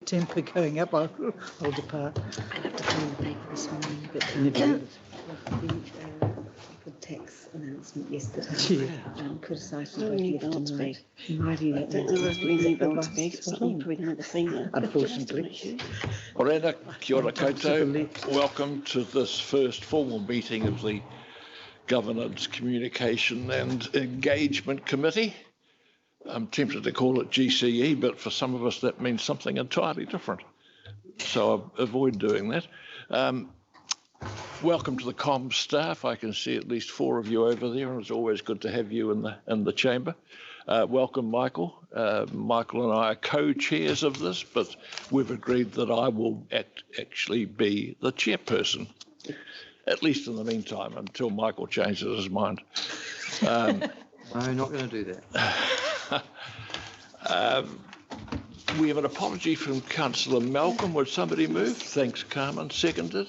temper going up, I'll depart. I have to find the paper this morning, but the tax announcement yesterday criticised me both left and right. In my view, that Unfortunately. Orena, kia ora koutou. Welcome to this first formal meeting of the Governance, Communication and Engagement Committee. I'm tempted to call it GCE, but for some of us that means something entirely different. So I'll avoid doing that. Welcome to the comms staff. I can see at least 4 of you over there, and it's always good to have you in the chamber. Welcome, Michael. Michael and I are co-chairs of this, but we've agreed that I will actually be the chairperson, at least in the meantime, until Michael changes his mind. No, not going to do that. We have an apology from Councillor Malcolm. Would somebody move? Thanks, Carmen. Seconded.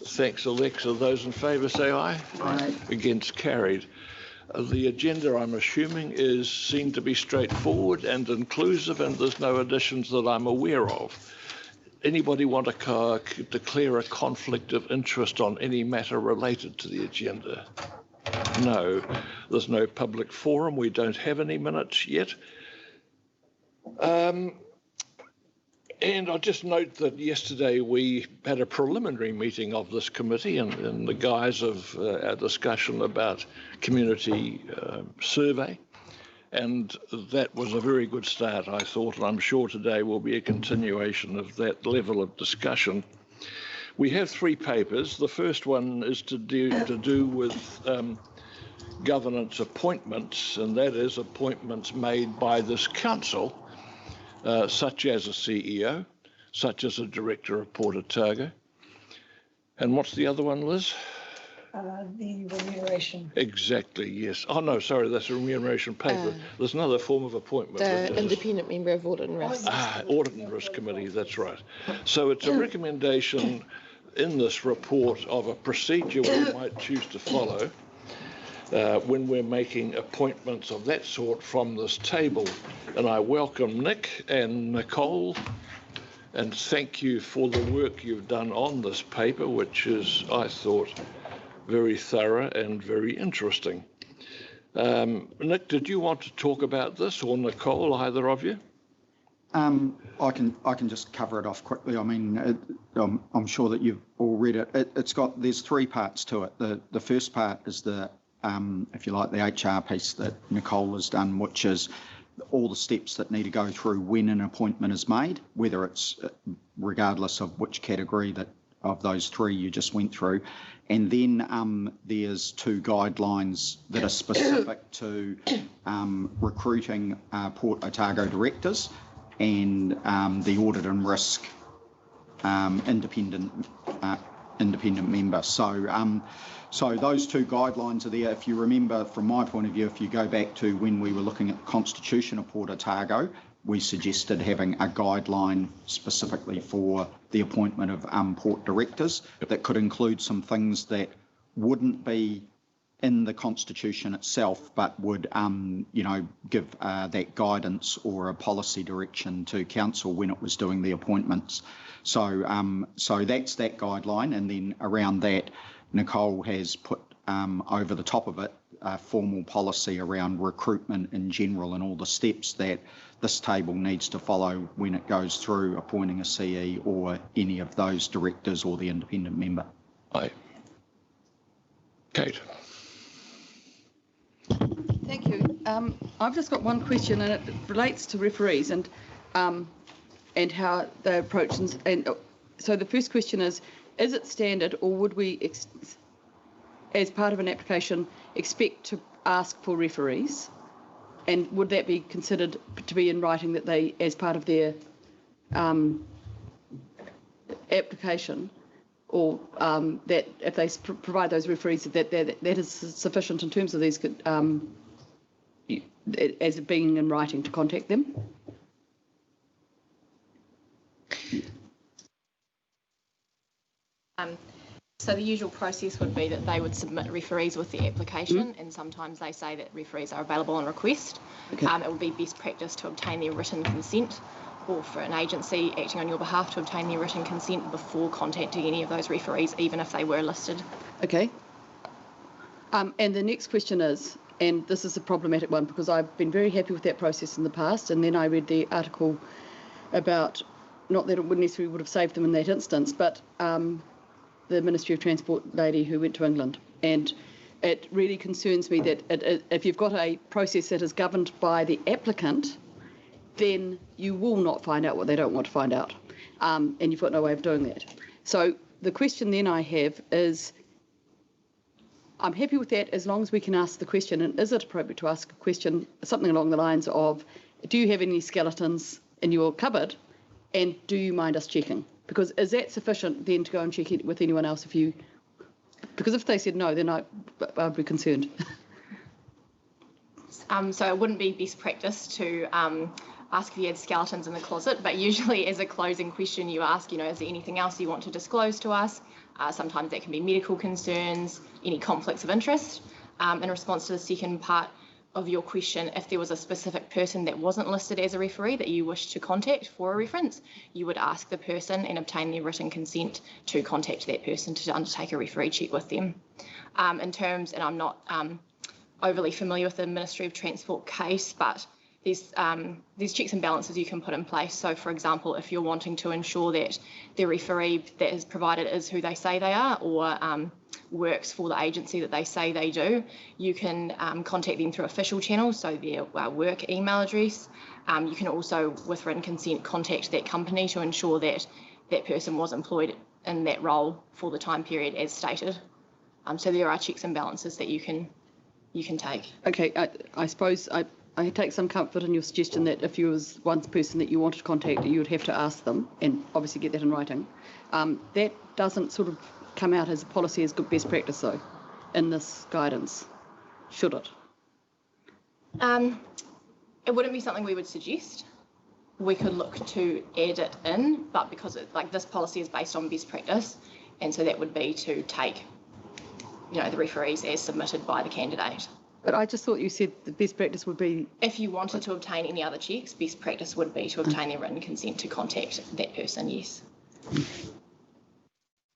Thanks, Alexa. Those in favour say aye. Aye. Against, carried. The agenda, I'm assuming, is seen to be straightforward and inclusive, and there's no additions that I'm aware of. Anybody want to declare a conflict of interest on any matter related to the agenda? No. There's no public forum. We don't have any minutes yet. And I'll just note that yesterday we had a preliminary meeting of this committee in the guise of our discussion about community survey. And that was a very good start, I thought, and I'm sure today will be a continuation of that level of discussion. We have 3 papers. The first one is to do with governance appointments, and that is appointments made by this council, such as a CEO, such as a director of Port Otago. And what's the other one, Liz? The remuneration. Exactly, yes. Oh, no, sorry, that's a remuneration paper. There's another form of appointment. The independent member of Audit and Risk. Audit and Risk Committee, that's right. So it's a recommendation in this report of a procedure we might choose to follow when we're making appointments of that sort from this table. And I welcome Nick and Nicole and thank you for the work you've done on this paper, which is, I thought, very thorough and very interesting. Nick, did you want to talk about this, or Nicole, either of you? I can just cover it off quickly. I mean, I'm sure that you've all read it. There's 3 parts to it. The first part is the if you like, the HR piece that Nicole has done, which is all the steps that need to go through when an appointment is made, whether it's regardless of which category of those 3 you just went through. And then there's 2 guidelines that are specific to recruiting Port Otago directors and the Audit and Risk independent member. So those 2 guidelines are there. If you remember, from my point of view, if you go back to when we were looking at the Constitution of Port Otago, we suggested having a guideline specifically for the appointment of port directors that could include some things that wouldn't be in the Constitution itself, but would, give that guidance or a policy direction to council when it was doing the appointments. So that's that guideline, and then around that, Nicole has put over the top of it a formal policy around recruitment in general and all the steps that this table needs to follow when it goes through appointing a CE or any of those directors or the independent member. Aye. Kate. Thank you. I've just got one question, and it relates to referees and how they approach. And so the first question is it standard, or would we, as part of an application, expect to ask for referees? And would that be considered to be in writing that they, as part of their application, or that if they provide those referees, that is sufficient in terms of these, as being in writing to contact them? So the usual process would be that they would submit referees with the application, and sometimes they say that referees are available on request. Okay. It would be best practice to obtain their written consent or for an agency acting on your behalf to obtain their written consent before contacting any of those referees, even if they were listed. Okay. And the next question is, and this is a problematic one because I've been very happy with that process in the past, and then I read the article about, not that it wouldn't necessarily would have saved them in that instance, but the Ministry of Transport lady who went to England. And it really concerns me that if you've got a process that is governed by the applicant, then you will not find out what they don't want to find out. And you've got no way of doing that. So the question then I have is, I'm happy with that as long as we can ask the question, and is it appropriate to ask a question, something along the lines of, do you have any skeletons in your cupboard, and do you mind us checking? Because is that sufficient then to go and check it with anyone else because if they said no, then I'd be concerned. So it wouldn't be best practice to ask if you had skeletons in the closet, but usually as a closing question you ask, is there anything else you want to disclose to us? Sometimes that can be medical concerns, any conflicts of interest. In response to the second part of your question, if there was a specific person that wasn't listed as a referee that you wish to contact for a reference, you would ask the person and obtain their written consent to contact that person to undertake a referee check with them. In terms, and I'm not overly familiar with the Ministry of Transport case, but there's checks and balances you can put in place. So, for example, if you're wanting to ensure that the referee that is provided is who they say they are, or works for the agency that they say they do, you can contact them through official channels, so their work email address. You can also, with written consent, contact that company to ensure that that person was employed in that role for the time period as stated. So there are checks and balances that you can take. Okay, I suppose I take some comfort in your suggestion that if you was one person that you wanted to contact, you would have to ask them and obviously get that in writing. That doesn't sort of come out as a policy as good best practice, though, in this guidance, should it? It wouldn't be something we would suggest. We could look to add it in, but because this policy is based on best practice, and so that would be to take, the referees as submitted by the candidate. But I just thought you said the best practice would be... If you wanted to obtain any other checks, best practice would be to obtain their written consent to contact that person, yes.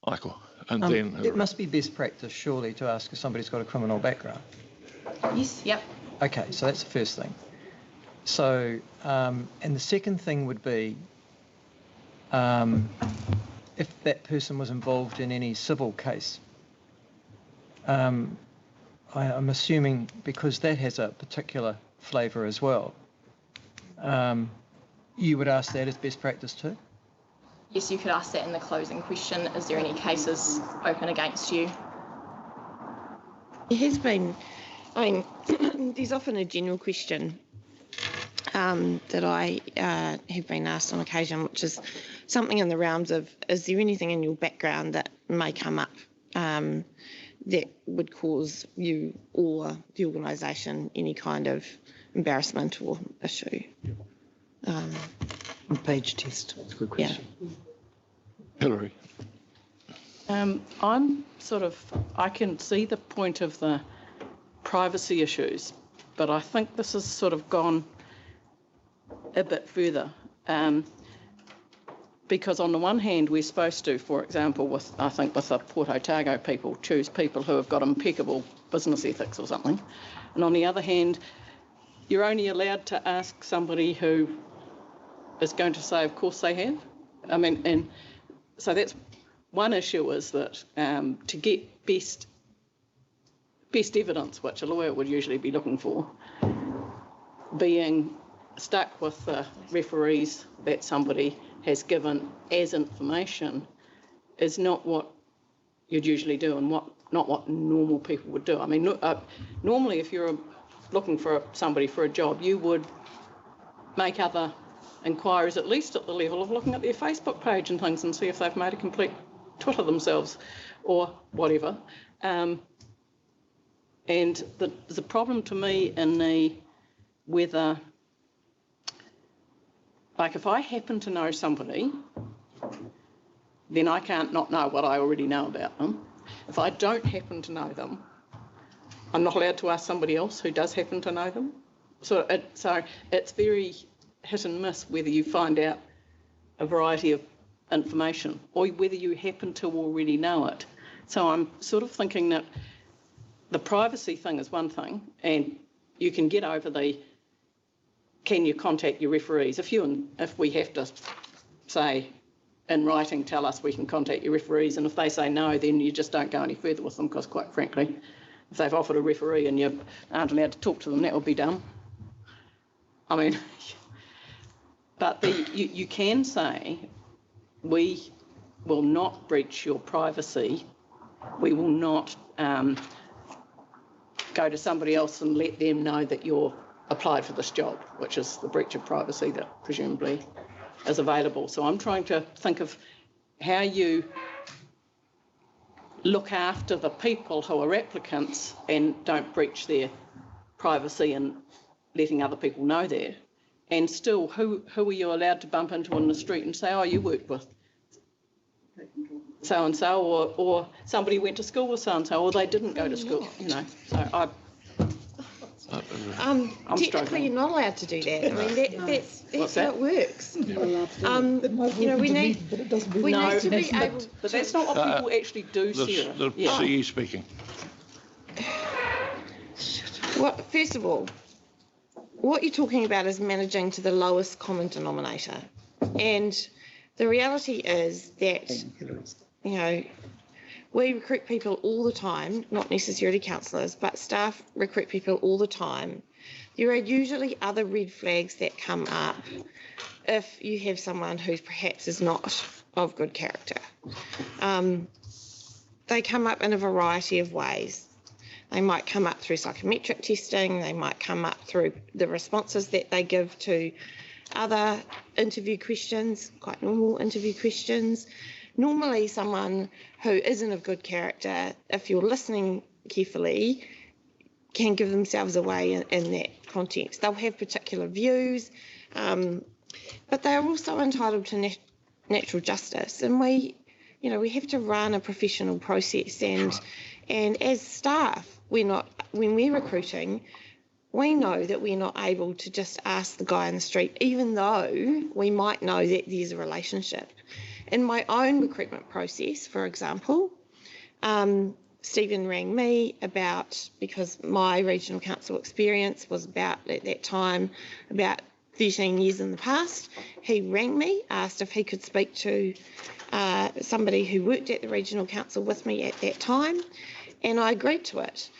Michael, and then... It must be best practice, surely, to ask if somebody's got a criminal background. Yes, yep. Okay, so that's the first thing. So, and the second thing would be if that person was involved in any civil case. I'm assuming because that has a particular flavour as well, you would ask that as best practice too? Yes, you could ask that in the closing question. Is there any cases open against you? It has been, there's often a general question that I have been asked on occasion, which is something in the realms of, is there anything in your background that may come up that would cause you or the organisation any kind of embarrassment or issue? Page test. That's a good question. Yeah. Hilary. I can see the point of the privacy issues, but I think this has sort of gone a bit further. Because on the one hand, we're supposed to, for example, with the Port Otago people, choose people who have got impeccable business ethics or something. And on the other hand, you're only allowed to ask somebody who is going to say, of course they have. And so that's one issue, is that to get best evidence, which a lawyer would usually be looking for, being stuck with the referees that somebody has given as information is not what you'd usually do, and not what normal people would do. Normally if you're looking for somebody for a job, you would make other inquiries, at least at the level of looking at their Facebook page and things, and see if they've made a complete Twitter themselves or whatever. And there's a problem to me in whether, if I happen to know somebody, then I can't not know what I already know about them. If I don't happen to know them, I'm not allowed to ask somebody else who does happen to know them. So it's very hit and miss whether you find out a variety of information or whether you happen to already know it. So I'm sort of thinking that the privacy thing is one thing, and you can get over the can you contact your referees. If we have to say in writing, tell us we can contact your referees, and if they say no, then you just don't go any further with them, because quite frankly, if they've offered a referee and you aren't allowed to talk to them, that would be dumb. I mean, but you can say, we will not breach your privacy, we will not go to somebody else and let them know that you're applied for this job, which is the breach of privacy that presumably is available. So I'm trying to think of how you look after the people who are applicants and don't breach their privacy and letting other people know that. And still, who are you allowed to bump into in the street and say, oh, you work with so-and-so, or somebody went to school with so-and-so, or they didn't go to school, you know. So I'm technically, struggling. you're not allowed to do that. I mean, that's how it works. You know, we need to be able. But that's not what people actually do, Sarah. The CE speaking. Well, first of all, what you're talking about is managing to the lowest common denominator, and the reality is that, you know, we recruit people all the time, not necessarily counsellors, but staff recruit people all the time. There are usually other red flags that come up if you have someone who perhaps is not of good character. They come up in a variety of ways. They might come up through psychometric testing, they might come up through the responses that they give to other interview questions, quite normal interview questions. Normally someone who isn't of good character, if you're listening carefully, can give themselves away in that context. They'll have particular views, but they're also entitled to natural justice. And we have to run a professional process. And as staff, when we're recruiting, we know that we're not able to just ask the guy in the street, even though we might know that there's a relationship. In my own recruitment process, for example, Stephen rang me because my regional council experience was at that time, about 13 years in the past. He rang me, asked if he could speak to somebody who worked at the regional council with me at that time, and I agreed to it.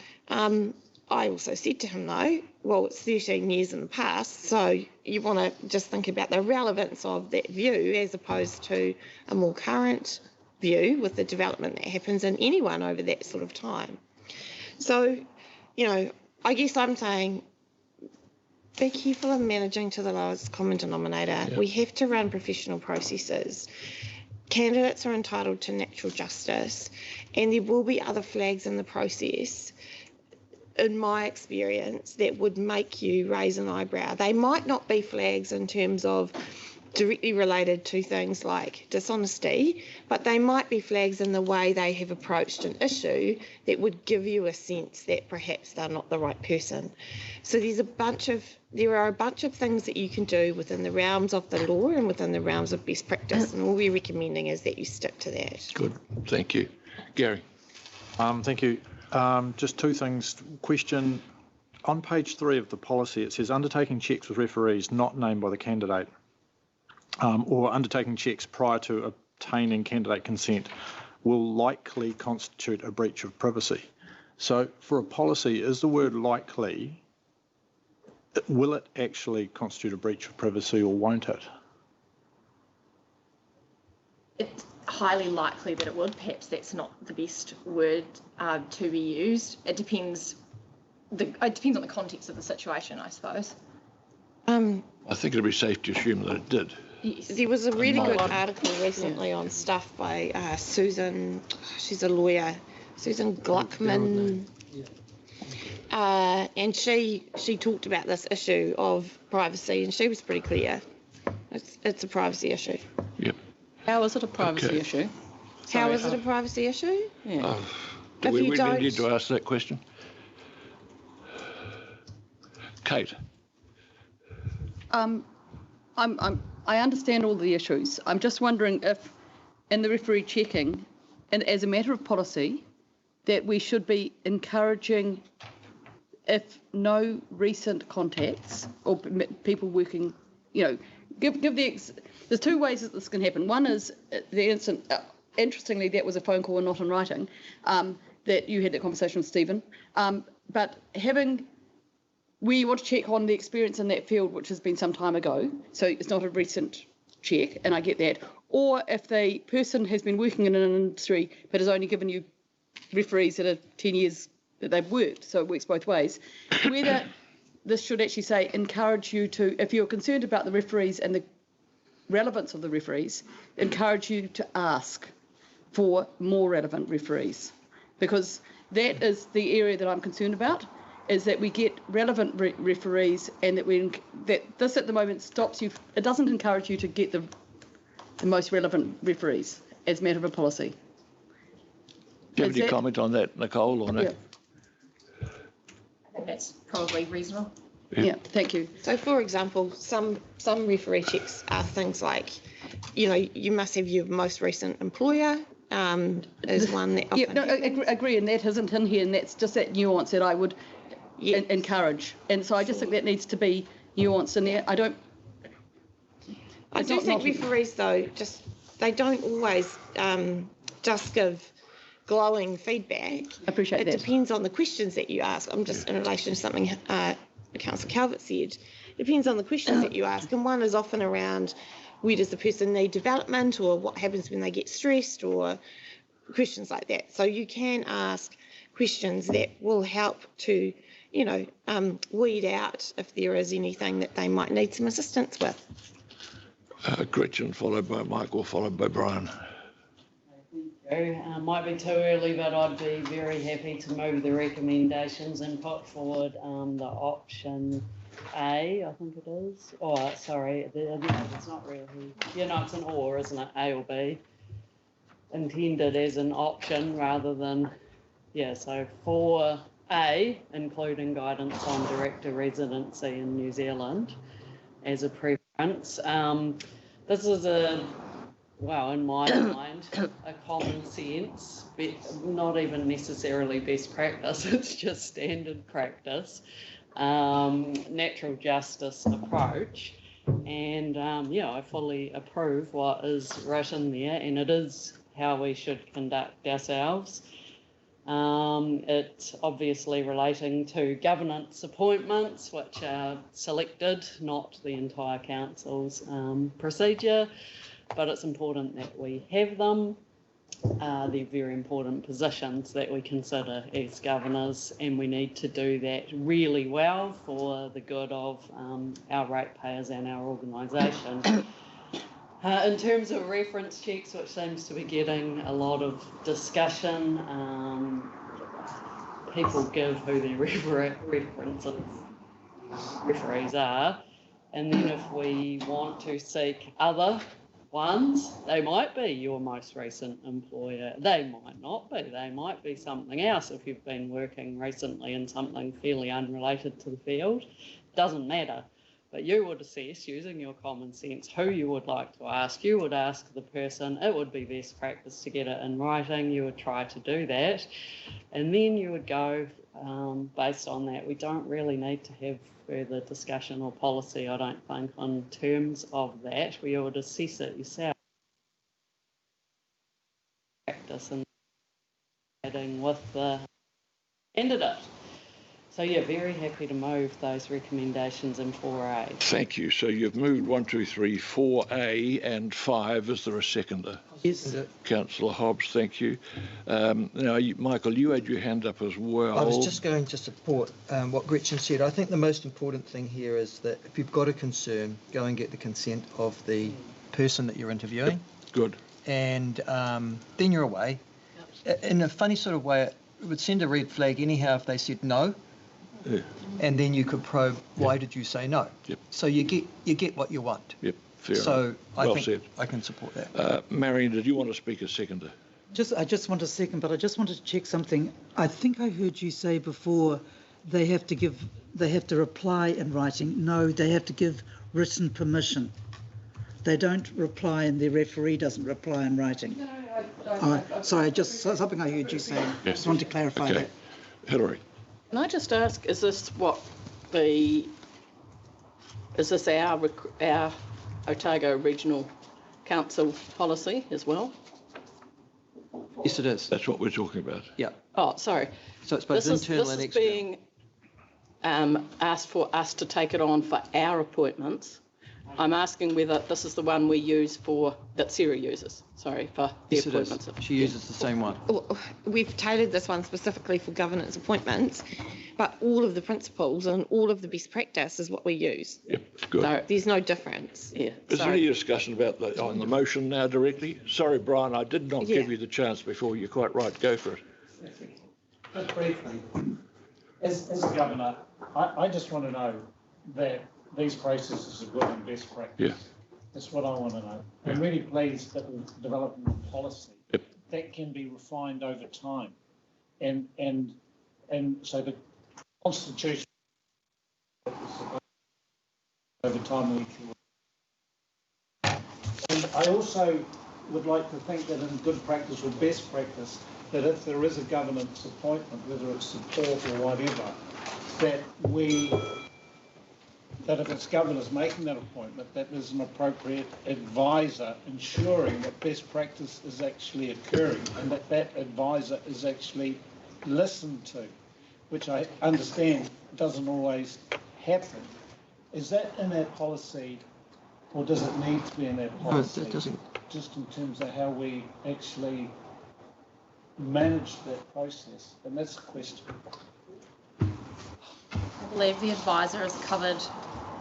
I also said to him, though, well, it's 13 years in the past, so you want to just think about the relevance of that view as opposed to a more current view with the development that happens in anyone over that sort of time. So, you know, I guess I'm saying be careful of managing to the lowest common denominator. Yeah. We have to run professional processes. Candidates are entitled to natural justice, and there will be other flags in the process, in my experience, that would make you raise an eyebrow. They might not be flags in terms of directly related to things like dishonesty, but they might be flags in the way they have approached an issue that would give you a sense that perhaps they're not the right person. So there are a bunch of things that you can do within the realms of the law and within the realms of best practice, and all we're recommending is that you stick to that. Good, thank you. Gary. Thank you. Just two things. Question, on page 3 of the policy, it says undertaking checks with referees not named by the candidate, or undertaking checks prior to obtaining candidate consent will likely constitute a breach of privacy. So for a policy, is the word likely, will it actually constitute a breach of privacy or won't it? It's highly likely that it would. Perhaps that's not the best word to be used. It depends on the context of the situation, I suppose. I think it'd be safe to assume that it did. Yes. There was a really good article recently on Stuff by Susan, she's a lawyer, Susan Gluckman, and she talked about this issue of privacy, and she was pretty clear. It's a privacy issue. Yep. How is it a privacy issue? How is it a privacy issue? Yeah. Do we really need to ask that question? Kate. I understand all the issues. I'm just wondering if, in the referee checking, and as a matter of policy, that we should be encouraging, if no recent contacts or people working, give the. There's two ways that this can happen. One is the instant. Interestingly, that was a phone call and not in writing. That you had that conversation with Stephen. But where you want to check on the experience in that field, which has been some time ago, so it's not a recent check, and I get that. Or if the person has been working in an industry but has only given you referees that are 10 years that they've worked, so it works both ways, whether this should actually say encourage you to, if you're concerned about the referees and the relevance of the referees, encourage you to ask for more relevant referees, because that is the area that I'm concerned about, is that we get relevant referees, and that this at the moment stops you. It doesn't encourage you to get the most relevant referees as a matter of policy. Do you have any comment on that, Nicole, or no? Yeah. I think that's probably reasonable. Yeah, thank you. So, for example, some referee checks are things like, you must have your most recent employer is one that often... Yeah, no, I agree, and that isn't in here, and that's just that nuance that I would encourage. And so I just think that needs to be nuanced in there. I do think referees, though, they don't always just give glowing feedback. I appreciate that. It depends on the questions that you ask. I'm just in relation to something Councillor Calvert said. It depends on the questions that you ask, and one is often around where does the person need development, or what happens when they get stressed, or questions like that. So you can ask questions that will help to, weed out if there is anything that they might need some assistance with. Gretchen, followed by Michael, followed by Brian. Might be too early, but I'd be very happy to move the recommendations and put forward the option A, I think it is. Oh, sorry, it's not really. It's an or, isn't it? A or B. Intended as an option rather than, so for A, including guidance on director residency in New Zealand as a preference. This is in my mind, a common sense, not even necessarily best practice, it's just standard practice, natural justice approach. And, I fully approve what is written there, and it is how we should conduct ourselves. It's obviously relating to governance appointments, which are selected, not the entire council's procedure. But it's important that we have them. They're very important positions that we consider as governors, and we need to do that really well for the good of our ratepayers and our organisation. In terms of reference checks, which seems to be getting a lot of discussion, people give who their referees are, and then if we want to seek other ones, they might be your most recent employer. They might not be. They might be something else if you've been working recently in something fairly unrelated to the field. Doesn't matter. But you would assess, using your common sense, who you would like to ask. You would ask the person. It would be best practice to get it in writing. You would try to do that. And then you would go based on that. We don't really need to have further discussion or policy, I don't think, on terms of that. We ought to assess it yourself. Practice and adding with the candidate. So, very happy to move those recommendations in 4A. Thank you. So you've moved 1, 2, 3, 4A and 5. Is there a seconder? Yes. Councillor Hobbs, thank you. Now, Michael, you had your hand up as well. I was just going to support what Gretchen said. I think the most important thing here is that if you've got a concern, go and get the consent of the person that you're interviewing. Good. And then you're away. In a funny sort of way, it would send a red flag anyhow if they said no. Yeah. And then you could probe, why did you say no? Yep. So you get what you want. Yep, fair enough. So I think said. I can support that. Marion, did you want to speak as seconder? I just want a second, but I just wanted to check something. I think I heard you say before they have to reply in writing. No, they have to give written permission. They don't reply and the referee doesn't reply in writing. Sorry, just something I heard you saying. Yes. Just wanted to clarify that. Hilary. Can I just ask, is this our Otago Regional Council policy as well? Yes, it is. That's what we're talking about. Yeah. Oh, sorry. So it's both internal and external. This is being asked for us to take it on for our appointments. I'm asking whether this is the one we use that Sarah uses, for the yes, appointments. It is. She uses the same one. Well, we've tailored this one specifically for governance appointments, but all of the principles and all of the best practice is what we use. Yep, good. So there's no difference. Yeah. Is there any discussion about on the motion now directly? Sorry, Brian, I did not give you the chance before. You're quite right. Go for it. Just briefly, as a governor, I just want to know that these processes are good and best practice. Yeah. That's what I want to know. I'm really pleased that we're developing a policy that can be refined over time. And so the Constitution over time we can. And I also would like to think that in good practice or best practice, that if there is a governance appointment, whether it's support or whatever, that if it's governors making that appointment, that there's an appropriate advisor ensuring that best practice is actually occurring and that advisor is actually listened to, which I understand doesn't always happen. Is that in our policy, or does it need to be in our policy? No, it doesn't. Just in terms of how we actually manage that process, and that's the question. I believe the advisor is covered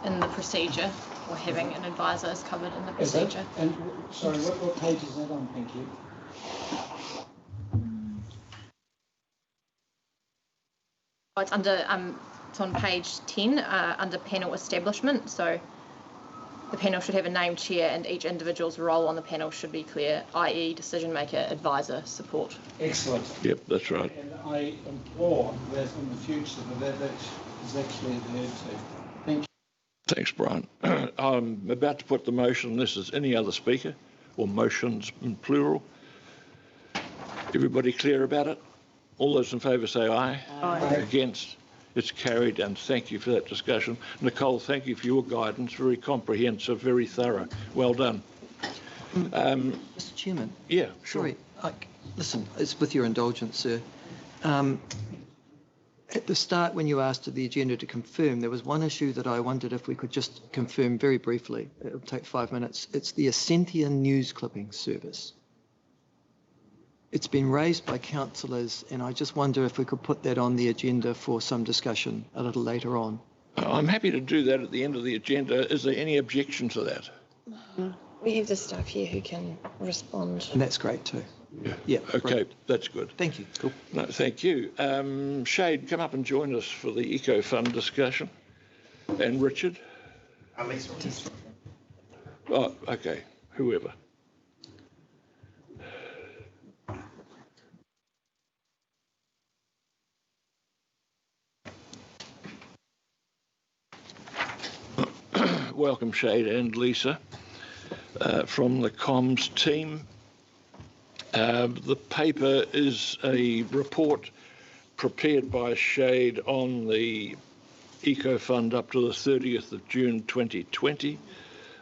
in the procedure, or having an advisor is covered in the procedure. And sorry, what page is that on? Thank you. Oh, it's under it's on page 10 under panel establishment. So the panel should have a named chair, and each individual's role on the panel should be clear, i.e., decision maker, advisor, support. Excellent. Yep, that's right. And I implore that in the future that is actually adhered to. Thank you. Thanks, Brian. I'm about to put the motion unless there's any other speaker or motions in plural. Everybody clear about it? All those in favour say aye. Aye. Against? It's carried, and thank you for that discussion. Nicole, thank you for your guidance. Very comprehensive, very thorough. Well done. Mr. Chairman. Yeah, sure. Sorry. Listen, it's with your indulgence, sir. At the start, when you asked the agenda to confirm, there was one issue that I wondered if we could just confirm very briefly. It'll take 5 minutes. It's the Essentia news clipping service. It's been raised by councillors, and I just wonder if we could put that on the agenda for some discussion a little later on. I'm happy to do that at the end of the agenda. Is there any objection to that? We have the staff here who can respond. And that's great too. Yeah. Okay, brilliant. that's good. Thank you. Cool. No, thank you. Shade, come up and join us for the Eco Fund discussion. And Richard? Oh, okay. Whoever. Welcome, Shade and Lisa, from the comms team. The paper is a report prepared by Shade on the Eco Fund up to the 30th of June 2020.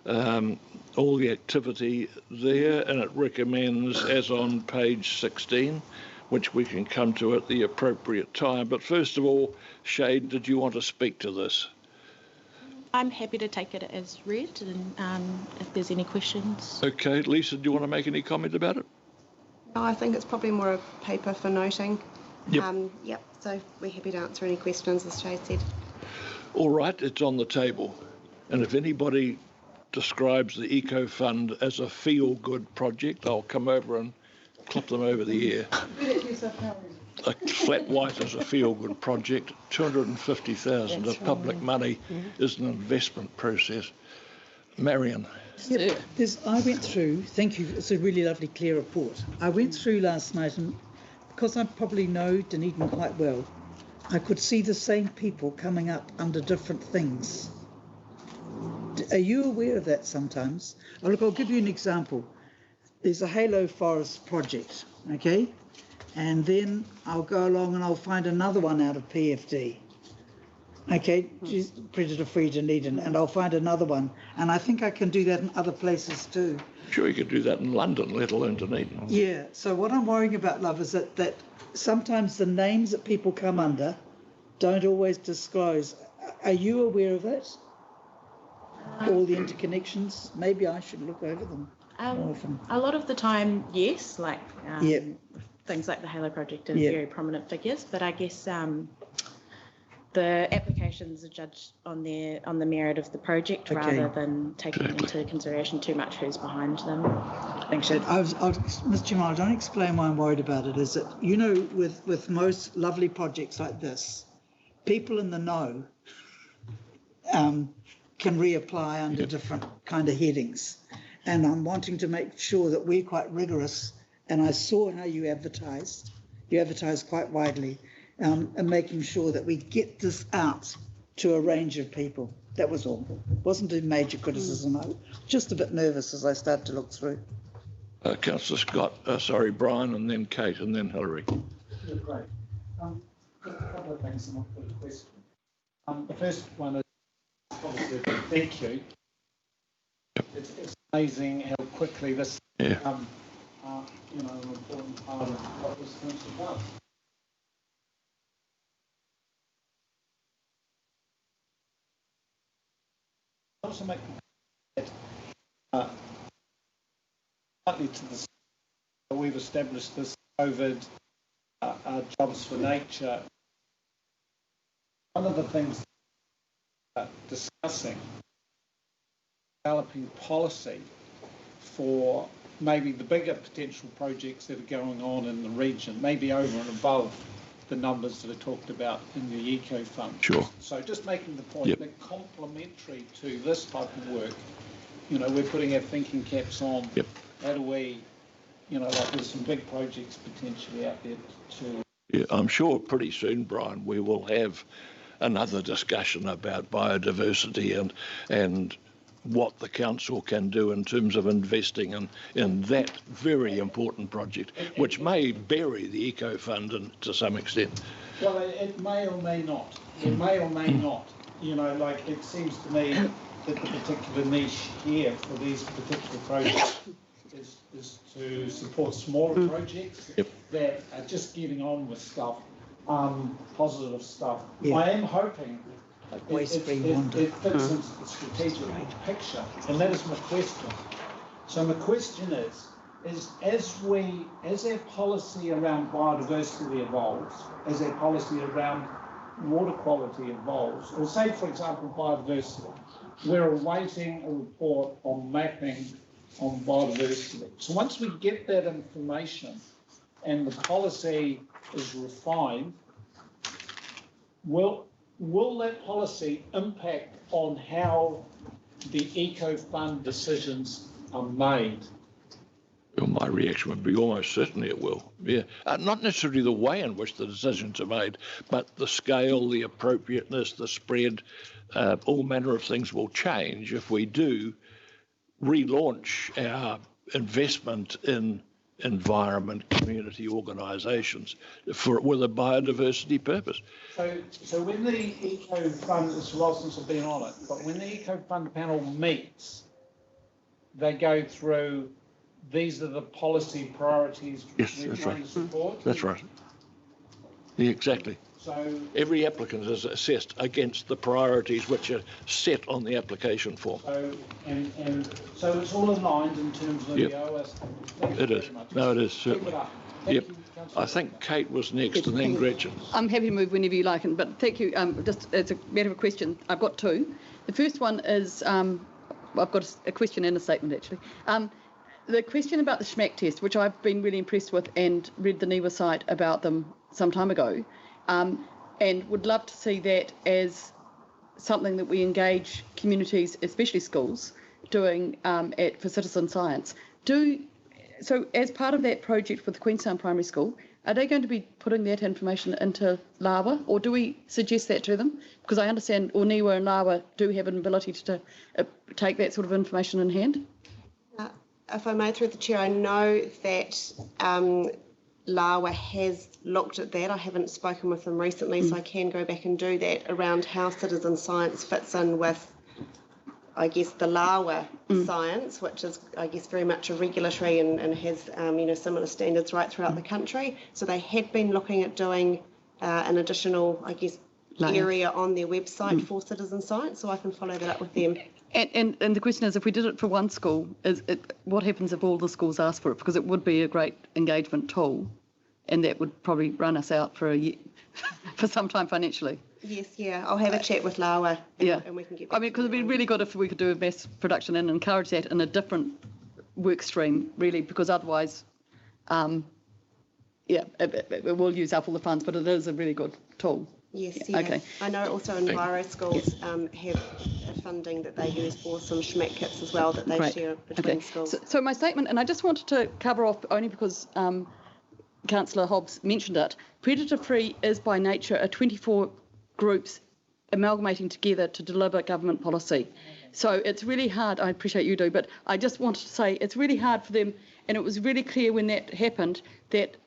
All the activity there, and it recommends, as on page 16, which we can come to at the appropriate time. But first of all, Shade, did you want to speak to this? I'm happy to take it as read, and if there's any questions. Okay, Lisa, do you want to make any comment about it? No, I think it's probably more a paper for noting. Yep. Yep, so we're happy to answer any questions, as Jay said. All right, it's on the table. And if anybody describes the Eco Fund as a feel-good project, I'll come over and clip them over the ear. A flat white is a feel-good project. 250,000 of public money is an investment process. Marion. Yep. I went through, thank you, it's a really lovely, clear report. I went through last night, and because I probably know Dunedin quite well, I could see the same people coming up under different things. Are you aware of that sometimes? Oh, look, I'll give you an example. There's a Halo Forest project, okay? And then I'll go along and I'll find another one out of PFD. Okay, predator-free Dunedin, and I'll find another one. And I think I can do that in other places too. Sure, you could do that in London, let alone Dunedin. Yeah, so what I'm worrying about, love, is that sometimes the names that people come under don't always disclose. Are you aware of it? All the interconnections? Maybe I should look over them more often. A lot of the time, yes, like things like the Halo Project and very prominent figures, but I guess the applications are judged on the merit of the project rather than taking into consideration too much who's behind them. Thanks, Ed. Mr. Jamal, don't explain why I'm worried about it. Is that, you know, with most lovely projects like this, people in the know can reapply under different kind of headings. And I'm wanting to make sure that we're quite rigorous. And I saw how you advertised. You advertised quite widely. And making sure that we get this out to a range of people. That was all. It wasn't a major criticism. I was just a bit nervous as I started to look through. Councillor Scott, Brian, and then Kate, and then Hilary. Yeah, great. Just a couple of things and I'll put a question. The first one is obviously a thank you. It's amazing how quickly this has become an important part of what this council does. Also make that slightly to the we've established this COVID jobs for nature. One of the things discussing developing policy for maybe the bigger potential projects that are going on in the region, maybe over and above the numbers that are talked about in the Eco Fund. Sure. So just making the point that complementary to this type of work, we're putting our thinking caps on. Yep. How do we, like there's some big projects potentially out there too. Yeah, I'm sure pretty soon, Brian, we will have another discussion about biodiversity and what the council can do in terms of investing in that very important project, which may bury the Eco Fund to some extent. Well, it may or may not. It may or may not. Like it seems to me that the particular niche here for these particular projects is to support smaller projects that are just getting on with stuff, positive stuff. Yeah. I am hoping it fits into the strategic picture, and that is my question. So my question is as our policy around biodiversity evolves, as our policy around water quality evolves, or say for example biodiversity, we're awaiting a report on mapping on biodiversity. So once we get that information and the policy is refined, will that policy impact on how the Eco Fund decisions are made? Well, my reaction would be almost certainly it will. Yeah, not necessarily the way in which the decisions are made, but the scale, the appropriateness, the spread, all manner of things will change if we do relaunch our investment in environment community organisations with a biodiversity purpose. So when the Eco Fund, it's a while since I've been on it, but when the Eco Fund panel meets, they go through, these are the policy priorities we're trying to support? That's right. Yeah, exactly. So every applicant is assessed against the priorities which are set on the application form. So it's all aligned in terms of the OS. It is. No, it is certainly. Yep. I think Kate was next, and then Gretchen. I'm happy to move whenever you like, but thank you. Just it's a matter of a question. I've got two. The first one is I've got a question and a statement actually. The question about the SMAC test, which I've been really impressed with and read the NIWA site about them some time ago, and would love to see that as something that we engage communities, especially schools, doing for citizen science. So as part of that project with the Queenstown Primary School, are they going to be putting that information into LAWA, or do we suggest that to them? Because I understand Niwa and LAWA do have an ability to take that sort of information in hand. If I may, through the chair, I know that LAWA has looked at that. I haven't spoken with them recently, so I can go back and do that around how citizen science fits in with, I guess, the LAWA science, which is, I guess, very much a regulatory and has, similar standards right throughout the country. So they had been looking at doing an additional, I guess, area on their website for citizen science, so I can follow that up with them. And the question is, if we did it for one school, what happens if all the schools ask for it? Because it would be a great engagement tool, and that would probably run us out for a year, for some time financially. Yes, yeah. I'll have a chat with LAWA and we can get back. I mean, because it'd be really good if we could do a mass production and encourage that in a different work stream, really, because otherwise, it will use up all the funds, but it is a really good tool. Yes, yeah. Okay. I know also Enviro schools have funding that they use for some SHMAC kits as well that they share between schools. So my statement, and I just wanted to cover off only because Councillor Hobbs mentioned it, Predator Free is by nature a 24 groups amalgamating together to deliver government policy. So it's really hard, I appreciate you do, but I just wanted to say it's really hard for them, and it was really clear when that happened that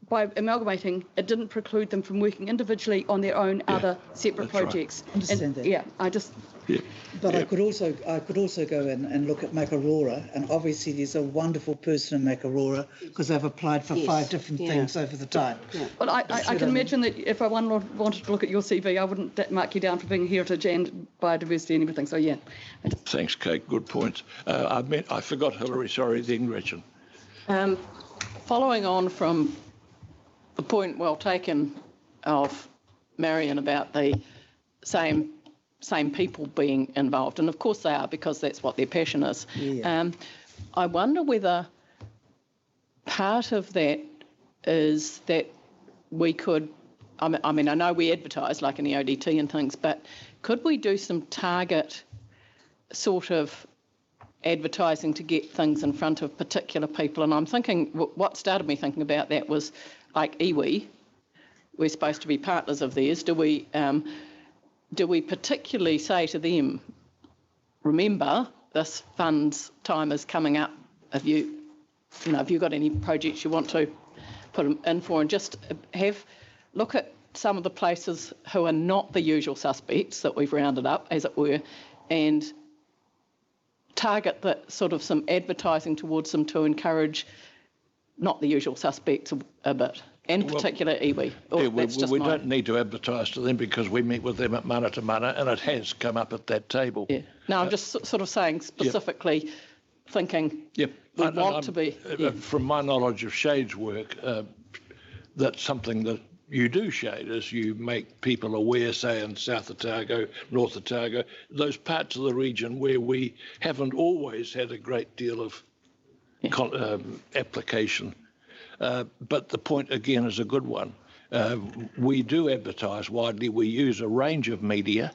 by amalgamating, it didn't preclude them from working individually on their own other separate projects. Right. Understand that. Yeah, I just. Yeah. But I could also go in and look at Makarora, and obviously there's a wonderful person in Makarora because they've applied for 5 different things over the time. Yeah. Well, I can imagine that if I wanted to look at your CV, I wouldn't mark you down for being heritage and biodiversity and everything. So yeah. Thanks, Kate. Good points. I forgot Hilary. Sorry, then Gretchen. Following on from the point well taken of Marion about the same people being involved, and of course they are because that's what their passion is. Yeah. I wonder whether part of that is that we could, I mean, I know we advertise like in the ODT and things, but could we do some target sort of advertising to get things in front of particular people? And I'm thinking, what started me thinking about that was like iwi, we're supposed to be partners of theirs. Do we particularly say to them, remember this fund's time is coming up. Have you got any projects you want to put them in for, and just look at some of the places who are not the usual suspects that we've rounded up, as it were, and target that sort of some advertising towards them to encourage not the usual suspects a bit, and particular iwi. We don't need to advertise to them because we meet with them at mana to mana, and it has come up at that table. Yeah. No, I'm just sort of saying specifically, thinking we want to be. From my knowledge of Shade's work, that's something that you do, Shade, is you make people aware, say in South Otago, North Otago, those parts of the region where we haven't always had a great deal of application. But the point, again, is a good one. We do advertise widely. We use a range of media,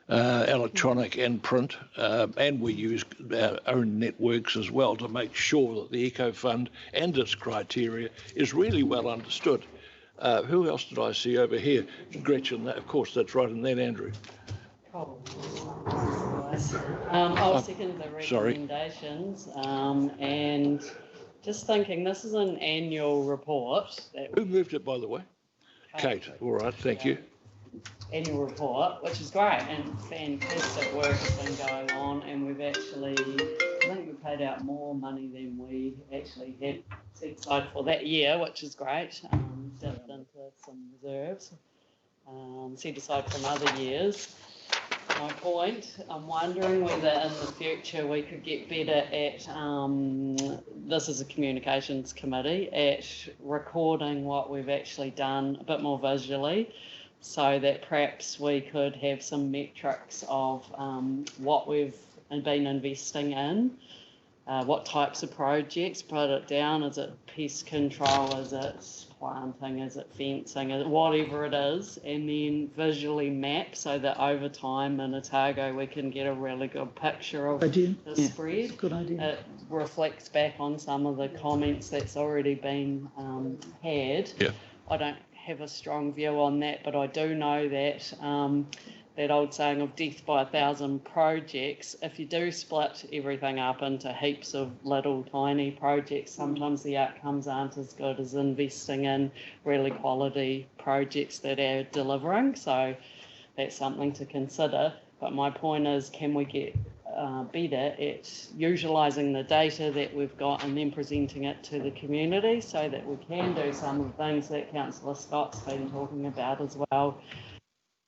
electronic and print, and we use our own networks as well to make sure that the Eco Fund and its criteria is really well understood. Who else did I see over here? Gretchen, of course, that's right, and then Andrew. I'll second the recommendations, and just thinking this is an annual report. Who moved it, by the way? Kate. All right, thank you. Annual report, which is great, and fantastic work has been going on, and we've actually, I think we paid out more money than we actually had set aside for that year, which is great. Dipped into some reserves, set aside from other years. My point, I'm wondering whether in the future we could get better at, this is a communications committee, at recording what we've actually done a bit more visually, so that perhaps we could have some metrics of what we've been investing in, what types of projects, put it down, is it pest control, is it planting, is it fencing, whatever it is, and then visually map so that over time in Otago we can get a really good picture of the spread. Good idea. It reflects back on some of the comments that's already been had. Yeah. I don't have a strong view on that, but I do know that that old saying of death by 1,000 projects, if you do split everything up into heaps of little tiny projects, sometimes the outcomes aren't as good as investing in really quality projects that are delivering. So that's something to consider. But my point is, can we get better at utilising the data that we've got and then presenting it to the community so that we can do some of the things that Councillor Scott's been talking about as well,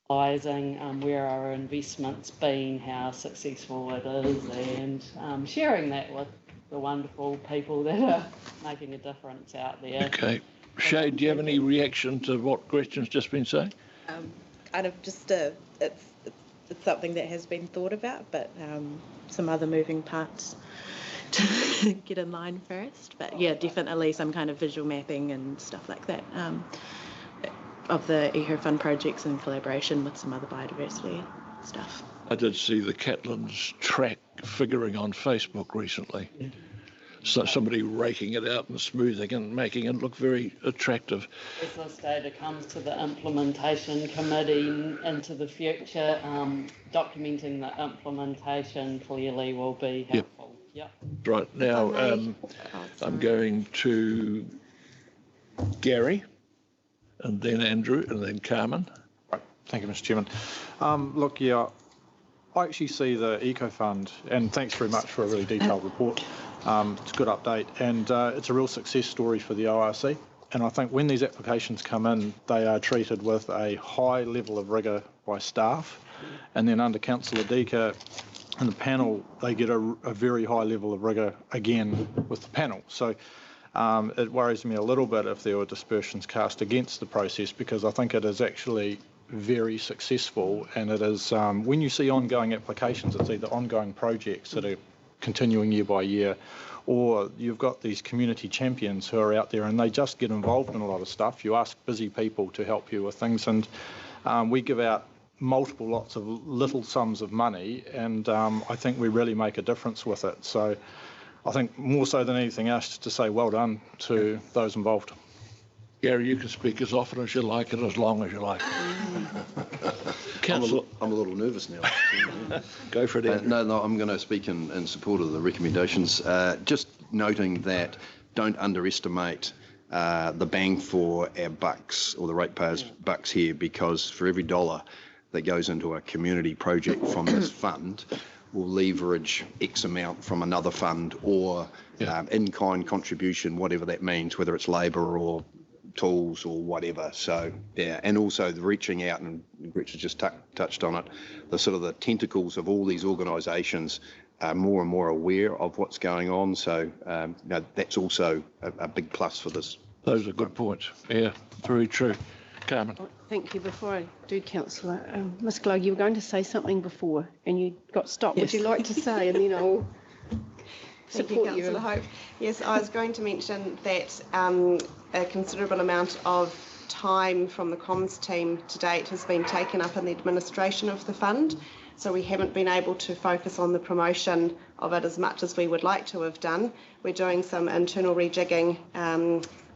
where our investment's been, how successful it is, and sharing that with the wonderful people that are making a difference out there. Okay. Shay, do you have any reaction to what Gretchen's just been saying? Kind of just it's something that has been thought about, but some other moving parts to get in line first. But yeah, definitely some kind of visual mapping and stuff like that of the Eco Fund projects in collaboration with some other biodiversity stuff. I did see the Catlins track figuring on Facebook recently. So somebody raking it out and smoothing and making it look very attractive. As this data comes to the implementation committee into the future, documenting the implementation clearly will be helpful. Yep. Right, now I'm going to Gary, and then Andrew, and then Carmen. Right. Thank you, Mr. Chairman. Look, I actually see the Eco Fund, and thanks very much for a really detailed report. It's a good update, and it's a real success story for the ORC. And I think when these applications come in, they are treated with a high level of rigour by staff, and then under Councillor Deaker and the panel, they get a very high level of rigour again with the panel. So it worries me a little bit if there were dispersions cast against the process, because I think it is actually very successful, and it is when you see ongoing applications, it's either ongoing projects that are continuing year by year, or you've got these community champions who are out there and they just get involved in a lot of stuff. You ask busy people to help you with things, and we give out multiple lots of little sums of money, and I think we really make a difference with it. So I think more so than anything else, just to say well done to those involved. Gary, you can speak as often as you like and as long as you like. I'm a little nervous now. Go for it. No, I'm going to speak in support of the recommendations. Just noting that don't underestimate the bang for our bucks, or the ratepayers' bucks here, because for every dollar that goes into a community project from this fund, will leverage X amount from another fund, or in-kind contribution, whatever that means, whether it's labour or tools or whatever. So yeah, and also the reaching out, and Richard just touched on it, the sort of the tentacles of all these organisations are more and more aware of what's going on. So that's also a big plus for this. Those are good points. Yeah, very true. Carmen. Thank you. Before I do, Councillor, Ms Glogg, you were going to say something before and you got stopped. Yes. Would you like to say, and then I'll support you? Councillor Hope. Yes, I was going to mention that a considerable amount of time from the comms team to date has been taken up in the administration of the fund. So we haven't been able to focus on the promotion of it as much as we would like to have done. We're doing some internal rejigging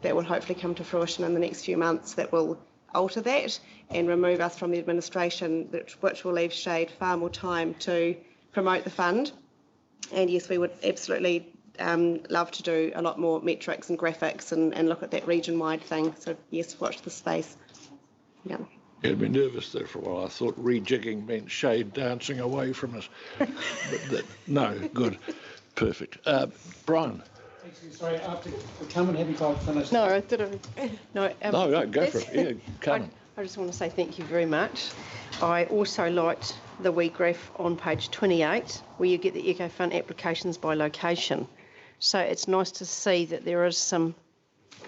that will hopefully come to fruition in the next few months that will alter that and remove us from the administration, which will leave Shade far more time to promote the fund. And yes, we would absolutely love to do a lot more metrics and graphics and look at that region-wide thing. So yes, watch the space. Yeah. I'd been nervous there for a while. I thought rejigging meant Shade dancing away from us. But no, good. Perfect. Brian. Sorry, after Carmen hadn't quite finished. No, did I? No, go for it. Yeah, Carmen. I just want to say thank you very much. I also liked the wee graph on page 28 where you get the Eco Fund applications by location. So it's nice to see that there is some,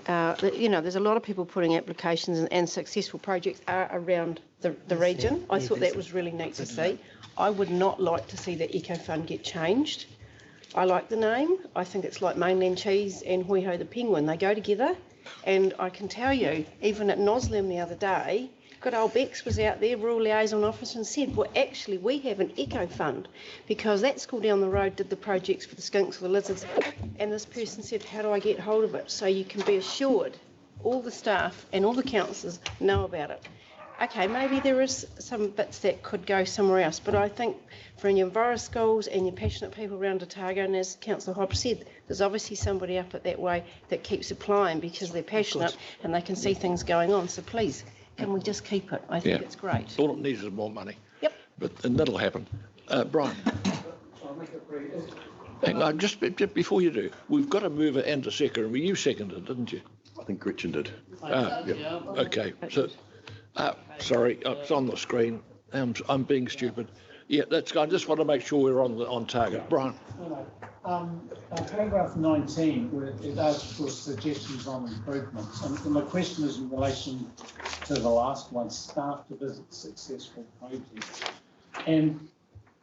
there's a lot of people putting applications and successful projects are around the region. I thought that was really neat to see. I would not like to see the Eco Fund get changed. I like the name. I think it's like Mainland Cheese and Hoi Ho the Penguin. They go together, And I can tell you, even at Noslem the other day, good old Bex was out there, Rural Liaison Officer, and said, well, actually, we have an eco fund because that school down the road did the projects for the skunks, for the lizards. And this person said, how do I get hold of it? So you can be assured all the staff and all the councillors know about it. Okay, maybe there is some bits that could go somewhere else, but I think for your Enviro schools and your passionate people around Otago, and as Councillor Hobbs said, there's obviously somebody up it that way that keeps applying because they're passionate and they can see things going on. So please, can we just keep it? I think it's great. All it needs is more money. Yep. And that'll happen. Brian. Hang on, just before you do, we've got to move it and a second. You seconded, didn't you? I think Gretchen did. Yeah. Okay. So, sorry, it's on the screen. I'm being stupid. Yeah, that's. I just want to make sure we're on target. Brian. Paragraph 19, where it asks for suggestions on improvements, and my question is in relation to the last one: staff to visit successful projects. And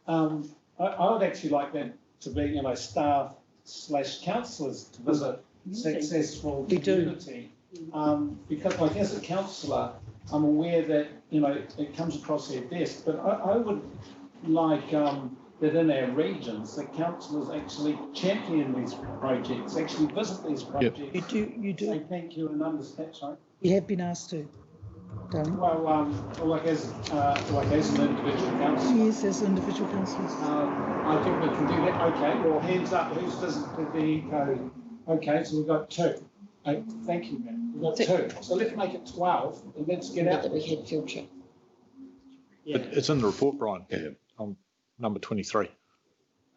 I would actually like that to be, staff / councillors to visit successful community. Because, like, as a councillor, I'm aware that it comes across their desk, but I would like that in our regions, the councillors actually champion these projects, actually visit these projects. Yep. You do. Say thank you and understand. Sorry. You have been asked to, darling. Well, like as an individual councillor. Yes, as individual councillors. I think we can do that. Okay. Well, hands up. Who's visited the eco? Okay, so we've got 2. Thank you, ma'am. We've got 2. So let's make it 12, and let's get out. That we had field trip. Yeah. It's in the report, Brian. Yeah. Number 23.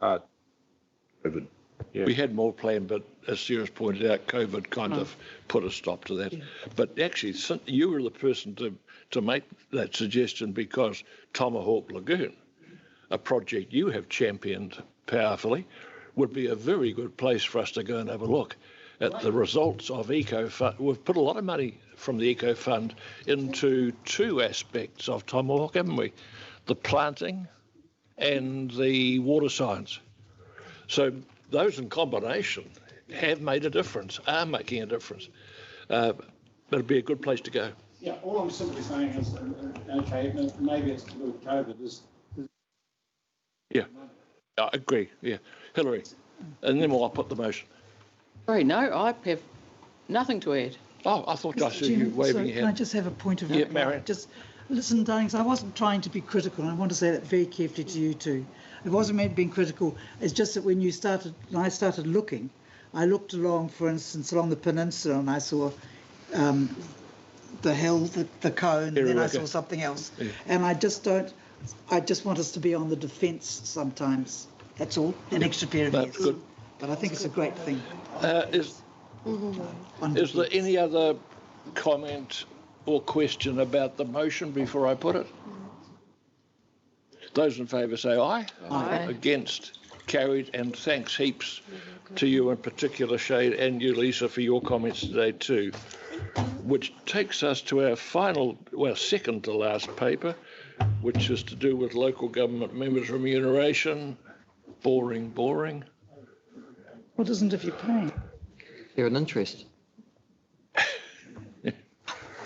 COVID. Yeah. We had more planned, but as Sarah's pointed out, COVID kind of put a stop to that. Yeah. But actually, you were the person to make that suggestion because Tomahawk Lagoon, a project you have championed powerfully, would be a very good place for us to go and have a look at the results of Eco Fund. We've put a lot of money from the Eco Fund into 2 aspects of Tomahawk, haven't we? The planting and the water science. So those in combination have made a difference, are making a difference. It'd be a good place to go. Yeah, all I'm simply saying is, okay, maybe it's to do with COVID. Yeah, I agree, yeah. Hillary, and then I'll put the motion. Sorry, no, I have nothing to add. Oh, I thought I saw you waving your hand. Can I just have a point of view? Yeah, Marion. Just listen, darlings, I wasn't trying to be critical, and I want to say that very carefully to you too. It wasn't meant being critical. It's just that when I started looking, I looked along, for instance, along the peninsula, and I saw the hill, the cone, and then I saw something else. Yeah. And I just want us to be on the defence sometimes. That's all. An extra pair of ears. Good. But I think it's a great thing. Is there any other comment or question about the motion before I put it? Those in favour say aye. Aye. Against, carried, and thanks heaps to you in particular, Shade, and you, Lisa, for your comments today too. Which takes us to our second to last paper, which is to do with local government members' remuneration. Boring. What isn't if you're paying? They're an interest.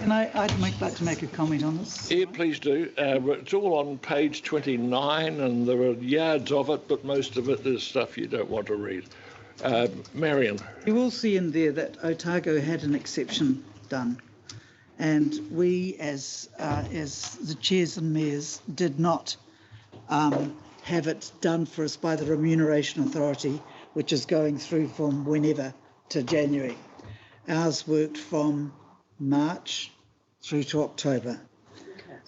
And I'd like to make a comment on this. Yeah, please do. It's all on page 29, and there are yards of it, but most of it is stuff you don't want to read. Marion. You will see in there that Otago had an exception done, and we, as the chairs and mayors, did not have it done for us by the Remuneration Authority, which is going through from whenever to January. Ours worked from March through to October,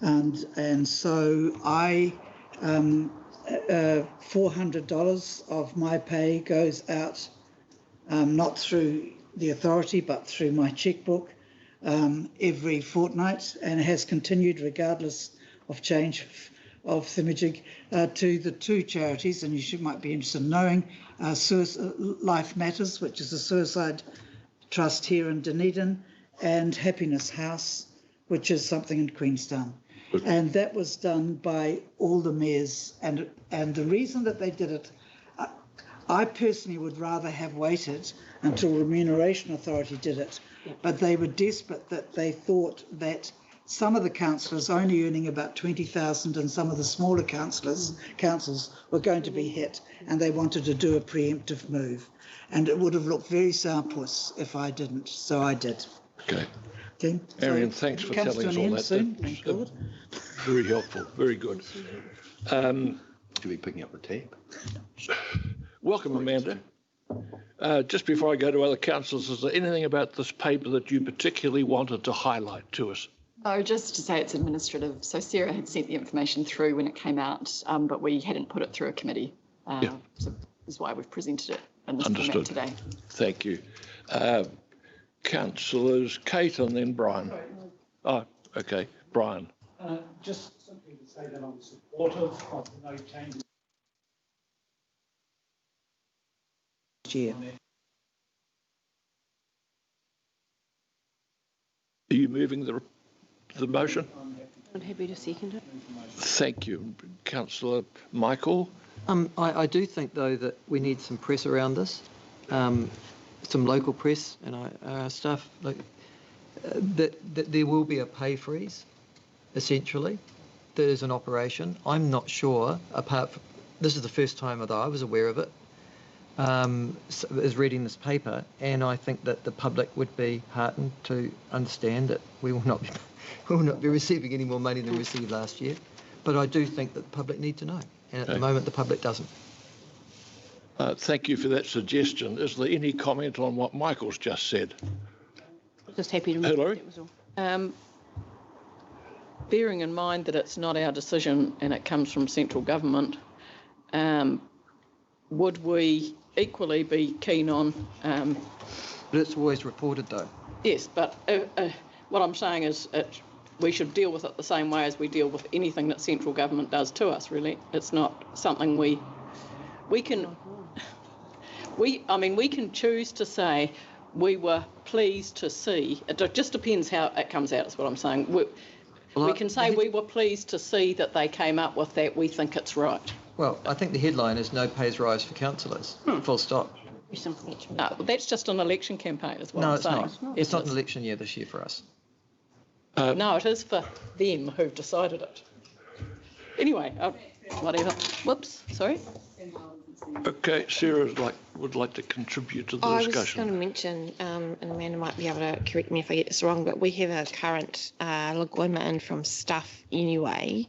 and so I $400 of my pay goes out not through the authority but through my checkbook every fortnight, and it has continued regardless of change of thingamajig to the 2 charities, and you might be interested in knowing Life Matters, which is a suicide trust here in Dunedin, and Happiness House, which is something in Queenstown. And that was done by all the mayors. And the reason that they did it, I personally would rather have waited until Remuneration Authority did it, but they were desperate that they thought that some of the councillors only earning about 20,000 and some of the smaller councils were going to be hit, and they wanted to do a preemptive move. And it would have looked very sourpuss if I didn't, so I did. Okay. Okay. Marion, thanks for telling us all that. Soon, thank God. Very helpful, very good. Should be picking up the tab. Welcome, Amanda. Just before I go to other councillors, is there anything about this paper that you particularly wanted to highlight to us? Oh, just to say it's administrative. So Sarah had sent the information through when it came out, but we hadn't put it through a committee. So that's why we've presented it in this format today. Thank you. Councillors Kate and then Brian. Oh, okay. Brian. Just simply to say that I'm supportive of no changes. Year. Are you moving the motion? I'm happy to second it. Thank you. Councillor Michael? I do think, though, that we need some press around this, some local press and our staff, that there will be a pay freeze, essentially. There is an operation. I'm not sure, apart from, this is the first time that I was aware of it, is reading this paper, and I think that the public would be heartened to understand that we will not be receiving any more money than we received last year. But I do think that the public need to know, and at the moment the public doesn't. Thank you for that suggestion. Is there any comment on what Michael's just said? Just happy to move. Hillary? That was all. Bearing in mind that it's not our decision and it comes from central government, would we equally be keen on... But it's always reported, though. Yes, but what I'm saying is we should deal with it the same way as we deal with anything that central government does to us, really. It's not something we can... we can choose to say we were pleased to see. It just depends how it comes out, is what I'm saying. We can say we were pleased to see that they came up with that. We think it's right. Well, I think the headline is no pays rise for councillors. Full stop. No, that's just an election campaign, is what I'm saying. No, it's not. It's not an election year this year for us. No, it is for them who've decided it. Anyway, whatever. Whoops, sorry. Okay, Sarah would like to contribute to the discussion. I was going to mention, and Amanda might be able to correct me if I get this wrong, but we have a current lagoima in from staff anyway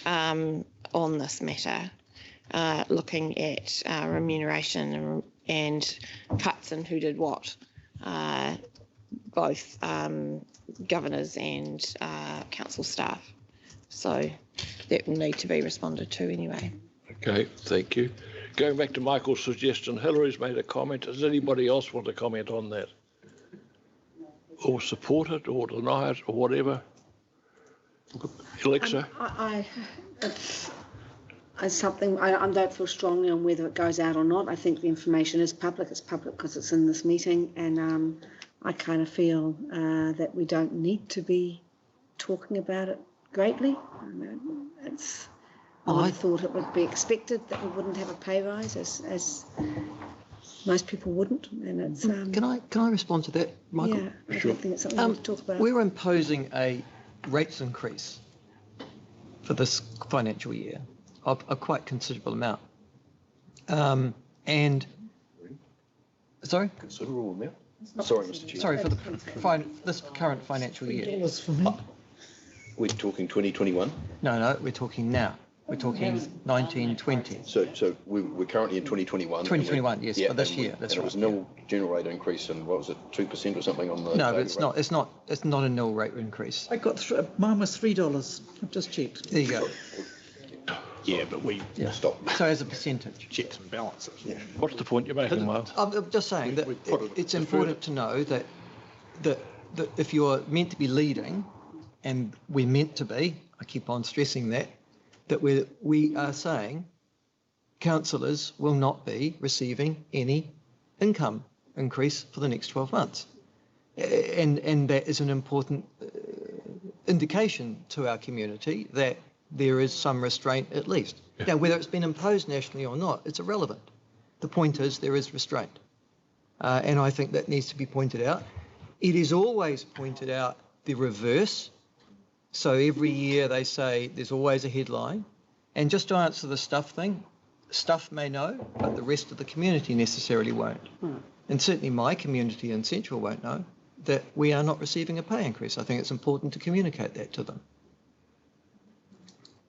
on this matter, looking at remuneration and cuts and who did what, both governors and council staff. So that will need to be responded to anyway. Okay, thank you. Going back to Michael's suggestion, Hillary's made a comment. Does anybody else want to comment on that? Or support it, or deny it, or whatever? Alexa? It's something, I don't feel strongly on whether it goes out or not. I think the information is public. It's public because it's in this meeting, and I kind of feel that we don't need to be talking about it greatly. I thought it would be expected that we wouldn't have a pay rise, as most people wouldn't, and it's. Can I respond to that, Michael? Yeah, I don't think it's something we have to talk about. We're imposing a rates increase for this financial year of a quite considerable amount, and sorry. Considerable amount. Sorry, Mr. Chair. Sorry for this current financial year. We're talking 2021. No, we're talking now. We're talking 1920. So we're currently in 2021. 2021, yes, for this year. That's right. It was nil general rate increase, and what was it, 2% or something on the? No, but it's not. It's not a nil rate increase. I got mine was $3. I've just checked. There you go. Yeah, but we stopped. So as a percentage. Checks and balances. Yeah. What's the point you're making, Miles? I'm just saying that it's important to know that if you're meant to be leading, and we're meant to be, I keep on stressing that we are saying councillors will not be receiving any income increase for the next 12 months. And that is an important indication to our community that there is some restraint at least. Yeah. Now, whether it's been imposed nationally or not, it's irrelevant. the point is there is restraint. And I think that needs to be pointed out. It is always pointed out the reverse. So every year they say there's always a headline. And just to answer the Stuff thing, Stuff may know, but the rest of the community necessarily won't. And certainly my community in Central won't know that we are not receiving a pay increase. I think it's important to communicate that to them.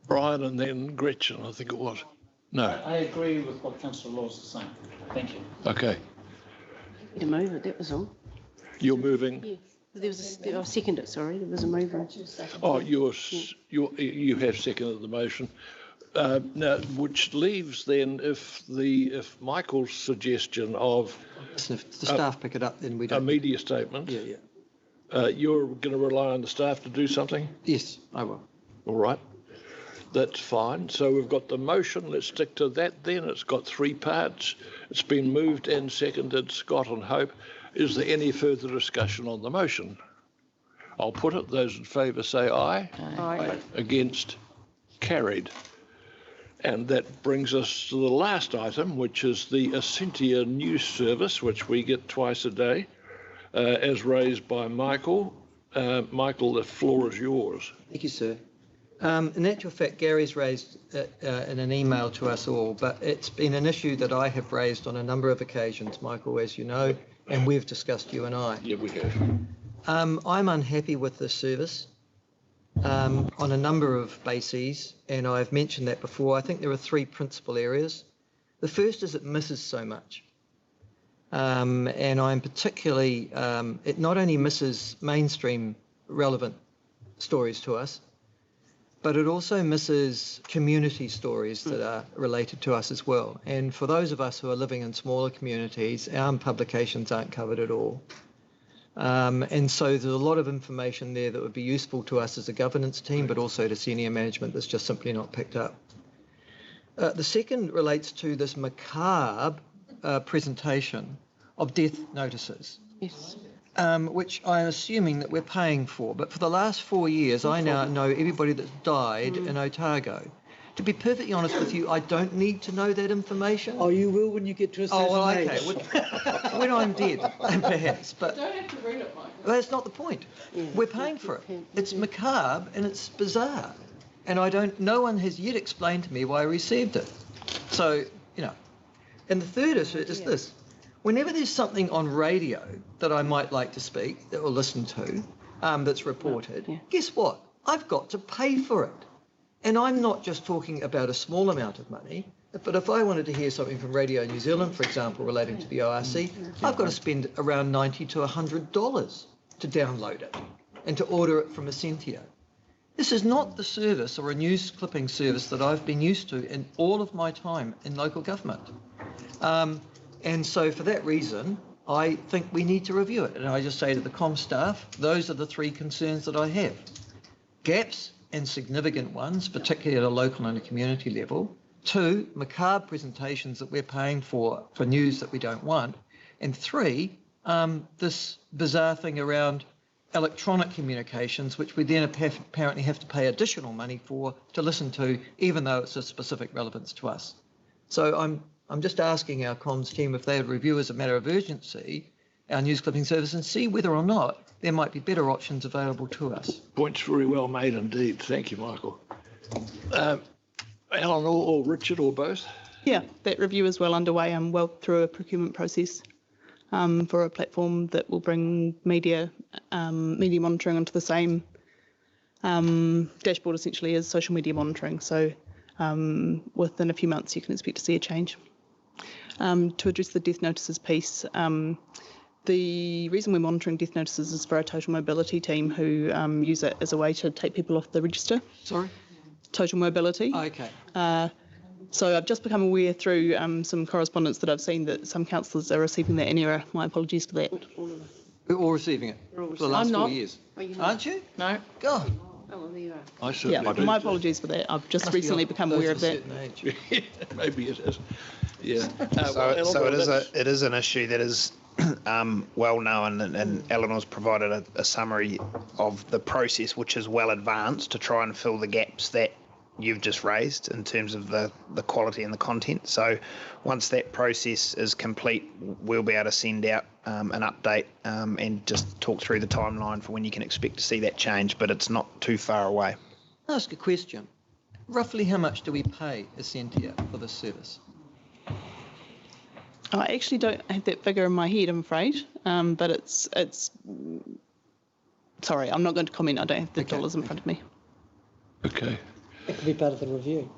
Brian and then Gretchen, I think it was. No. I agree with what Councillor Laws is saying. Thank you. Okay. To move it, that was all. You're moving? Yeah. I seconded it, sorry. There was a mover. Oh, you have seconded the motion. Now, which leaves then, if Michael's suggestion of if the staff pick it up, then we don't. A media statement. You're going to rely on the staff to do something? Yes, I will. All right. That's fine. So we've got the motion. Let's stick to that then. It's got 3 parts. It's been moved and seconded. Scott and Hope. Is there any further discussion on the motion? I'll put it. Those in favour say aye. Aye. Against? Carried. And that brings us to the last item, which is the Essentia News Service, which we get twice a day, as raised by Michael. Michael, the floor is yours. Thank you, sir. In actual fact, Gary's raised it in an email to us all, but it's been an issue that I have raised on a number of occasions, Michael, as you know, and we've discussed, you and I. Yeah, we have. I'm unhappy with this service on a number of bases, and I've mentioned that before. I think there are 3 principal areas. The first is it misses so much. And I'm particularly, it not only misses mainstream relevant stories to us, but it also misses community stories that are related to us as well. And for those of us who are living in smaller communities, our publications aren't covered at all. And so there's a lot of information there that would be useful to us as a governance team, but also to senior management that's just simply not picked up. The second relates to this macabre presentation of death notices. Yes. Which I'm assuming that we're paying for. But for the last 4 years, I now know everybody that's died in Otago. To be perfectly honest with you, I don't need to know that information. Oh, you will when you get to a certain age. Okay. When I'm dead, perhaps. But You don't have to read it, Mike. that's not the point. We're paying for it. It's macabre and it's bizarre. And no one has yet explained to me why I received it. So, And the third issue is this. Whenever there's something on radio that I might like to speak or listen to that's reported, guess what? I've got to pay for it. And I'm not just talking about a small amount of money, but if I wanted to hear something from Radio New Zealand, for example, relating to the ORC, I've got to spend around $90 to $100 to download it and to order it from Essentia. This is not the service or a news clipping service that I've been used to in all of my time in local government. And so for that reason, I think we need to review it. And I just say to the comm staff, those are the 3 concerns that I have. Gaps and significant ones, particularly at a local and a community level. 2, macabre presentations that we're paying for news that we don't want. And 3, this bizarre thing around electronic communications, which we then apparently have to pay additional money for to listen to, even though it's of specific relevance to us. So I'm just asking our comms team if they would review as a matter of urgency our news clipping service and see whether or not there might be better options available to us. Points very well made indeed. Thank you, Michael. Alan or Richard or both? Yeah, that review is well underway and well through a procurement process for a platform that will bring media monitoring onto the same dashboard essentially as social media monitoring. So within a few months you can expect to see a change. To address the death notices piece, the reason we're monitoring death notices is for our total mobility team who use it as a way to take people off the register. Sorry? Total mobility. Okay. So I've just become aware through some correspondence that I've seen that some councillors are receiving that in error. My apologies for that. We're all receiving it for the last 4 years. Aren't you? No. God. Oh, well, there you are. I certainly do. My apologies for that. I've just recently become aware of that. Maybe it is. Yeah. It is an issue that is well known, and Eleanor's provided a summary of the process, which is well advanced to try and fill the gaps that you've just raised in terms of the quality and the content. So once that process is complete, we'll be able to send out an update and just talk through the timeline for when you can expect to see that change, but it's not too far away. Ask a question. Roughly how much do we pay Essentia for this service? I actually don't have that figure in my head, I'm afraid, but it's. Sorry, I'm not going to comment. I don't have the dollars in front of me. Okay. It could be part of the review.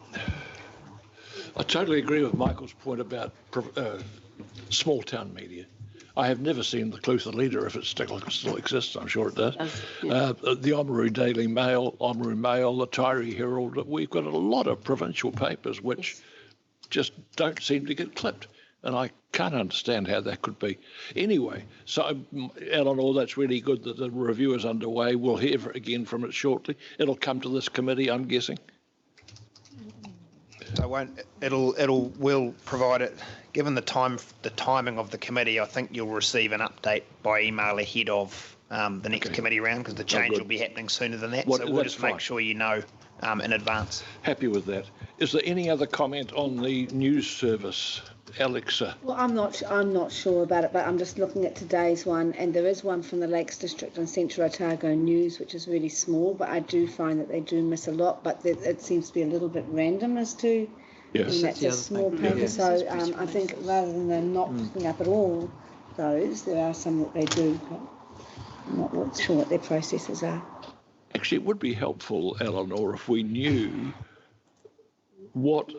I totally agree with Michael's point about small town media. I have never seen the Clutha Leader, if it still exists, I'm sure it does. The Oamaru Daily Mail, Oamaru Mail, the Taieri Herald. We've got a lot of provincial papers which just don't seem to get clipped. And I can't understand how that could be. Anyway, so Eleanor, that's really good that the review is underway. We'll hear again from it shortly. It'll come to this committee, I'm guessing. We'll provide it. Given the timing of the committee, I think you'll receive an update by email ahead of the next committee round, because the change will be happening sooner than that. So we'll just make sure you know in advance. Happy with that. Is there any other comment on the news service, Alexa? Well, I'm not sure about it, but I'm just looking at today's one, and there is one from the Lakes District and Central Otago News, which is really small, but I do find that they do miss a lot, but it seems to be a little bit random as to, and that's a small paper, so I think rather than them not picking up at all those, there are some that they do, but I'm not sure what their processes are. Actually, it would be helpful, Eleanor, if we knew what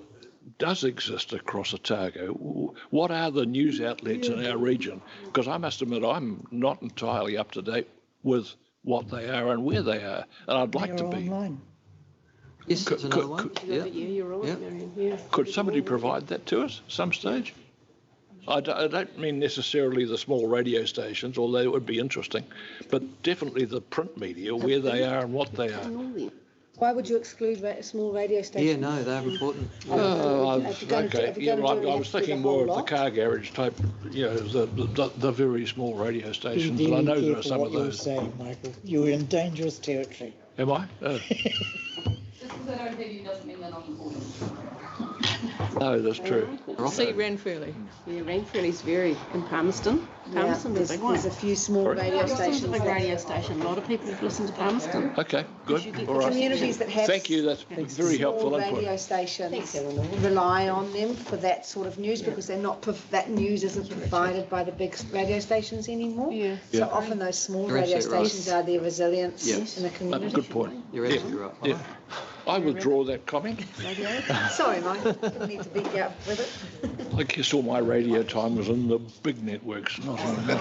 does exist across Otago. What are the news outlets in our region? Because I must admit, I'm not entirely up to date with what they are and where they are, and I'd like to be. Online. Yes, that's another one. You're right, Marion. Yeah. Could somebody provide that to us at some stage? I don't mean necessarily the small radio stations, although it would be interesting, but definitely the print media, where they are and what they are. Why would you exclude small radio stations? Yeah, no, they're important. Okay, yeah, well, I was thinking more of the car garage type, the very small radio stations, and I know there are some of those. You're saying, Michael, you're in dangerous territory. Am I? Just because I don't hear you doesn't mean they're not important. No, that's true. See Ranfurly. Yeah, Ranfurly's very in Palmerston. Palmerston is a big one. There's a few small radio stations. It's a big radio station. A lot of people have listened to Palmerston. Okay, good. All right. Communities that have Thank you. That's very helpful small input. radio stations rely on them for that sort of news because they're not that news isn't provided by the big radio stations anymore. Yeah. So often those small radio stations are their resilience in the community. Good point. You're absolutely right. Yeah. I withdraw that comment. Sorry, Mike. Didn't need to beat you up with it. I guess all my radio time was in the big networks, not in the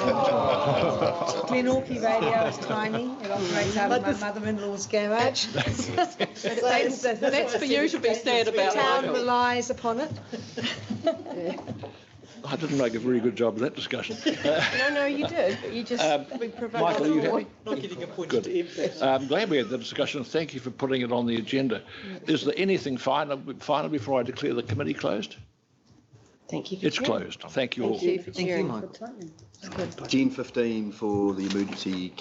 Glenorchy radio is tiny. It operates out of my mother-in-law's garage. That's for you to be sad about. The town relies upon it. I didn't make a very good job of that discussion. No, you did. But you just provoked Michael, are you happy? Not getting a point Good. to impact. I'm glad we had the discussion. Thank you for putting it on the agenda. Is there anything final before I declare the committee closed? Thank you. It's closed. Thank you all. Thank you for Thank you, sharing. Mike. Gen 15 for the emergency